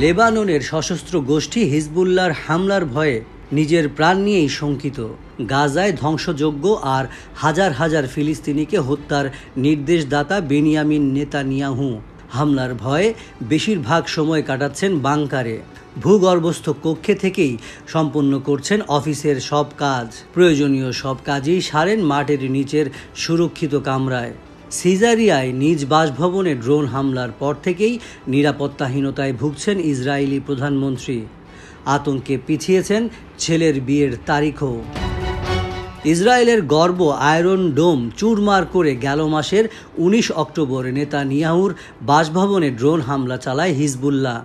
লেবাননের সশস্ত্র গোষ্ঠী হিজবুল্লাহর হামলার ভয়ে নিজের প্রাণ নিয়েই শঙ্কিত। গাজায় ধ্বংসযজ্ঞ আর হাজার হাজার ফিলিস্তিনিকে হত্যার নির্দেশদাতা বেনিয়ামিন নেতানিয়াহু হামলার ভয়ে বেশিরভাগ সময় কাটাচ্ছেন বাংকারে। ভূগর্ভস্থ কক্ষে থেকেই সম্পন্ন করছেন অফিসের সব কাজ। প্রয়োজনীয় সব কাজই সারেন মাটির নিচের সুরক্ষিত কামরায়। সিজারিয়ায় নিজ বাসভবনে ড্রোন হামলার পর থেকেই নিরাপত্তাহীনতায় ভুগছেন ইসরায়েলি প্রধানমন্ত্রী। আতঙ্কে পিছিয়েছেন ছেলের বিয়ের তারিখও। ইসরায়েলের গর্ব আয়রন ডোম চুরমার করে গেল মাসের 19 অক্টোবর নেতানিয়াহুর বাসভবনে ড্রোন হামলা চালায় হিজবুল্লাহ।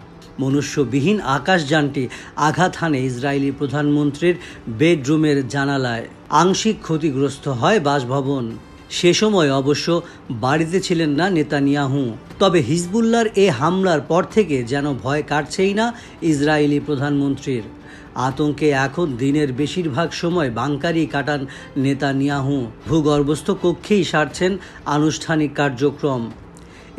মনুষ্যবিহীন আকাশযানটি আঘাত হানে ইসরায়েলি প্রধানমন্ত্রীর বেডরুমের জানালায়। আংশিক ক্ষতিগ্রস্ত হয় বাসভবন। সে সময় অবশ্য বাড়িতে ছিলেন না নেতানিয়াহু। তবে হিজবুল্লাহর এ হামলার পর থেকে যেন ভয় কাটছেই না ইসরায়েলি প্রধানমন্ত্রীর। আতঙ্কে এখন দিনের বেশিরভাগ সময় বাংকারই কাটান নেতানিয়াহু। ভূগর্ভস্থ কক্ষেই সারছেন আনুষ্ঠানিক কার্যক্রম।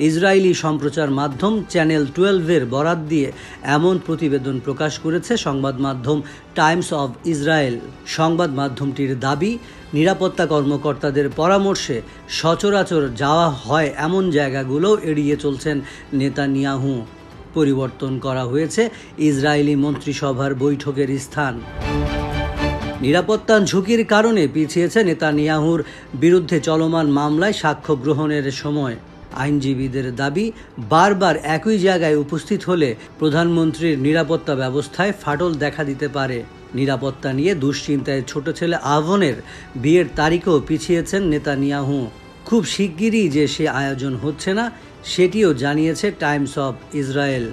ইসরায়েলি সম্প্রচার মাধ্যম চ্যানেল 12-এর বরাত দিয়ে এমন প্রতিবেদন প্রকাশ করেছে সংবাদ মাধ্যম টাইমস অব ইসরায়েল। সংবাদ মাধ্যমটির দাবি, নিরাপত্তা কর্মকর্তাদের পরামর্শে সচরাচর যাওয়া হয় এমন জায়গাগুলো এড়িয়ে চলছেন নেতানিয়াহু। পরিবর্তন করা হয়েছে ইসরায়েলি মন্ত্রিসভার বৈঠকের স্থান। নিরাপত্তা ঝুঁকির কারণে পিছিয়েছে নেতানিয়াহুর বিরুদ্ধে চলমান মামলায় সাক্ষ্য গ্রহণের সময়। আইনজীবীদের দাবি, বারবার একই জায়গায় উপস্থিত হলে প্রধানমন্ত্রীর নিরাপত্তা ব্যবস্থায় ফাটল দেখা দিতে পারে। নিরাপত্তা নিয়ে দুশ্চিন্তায় ছোট ছেলে আভনের বিয়ের তারিখও পিছিয়েছেন নেতানিয়াহু। খুব শিগগিরই যে সে আয়োজন হচ্ছে না, সেটিও জানিয়েছে টাইমস অব ইসরায়েল।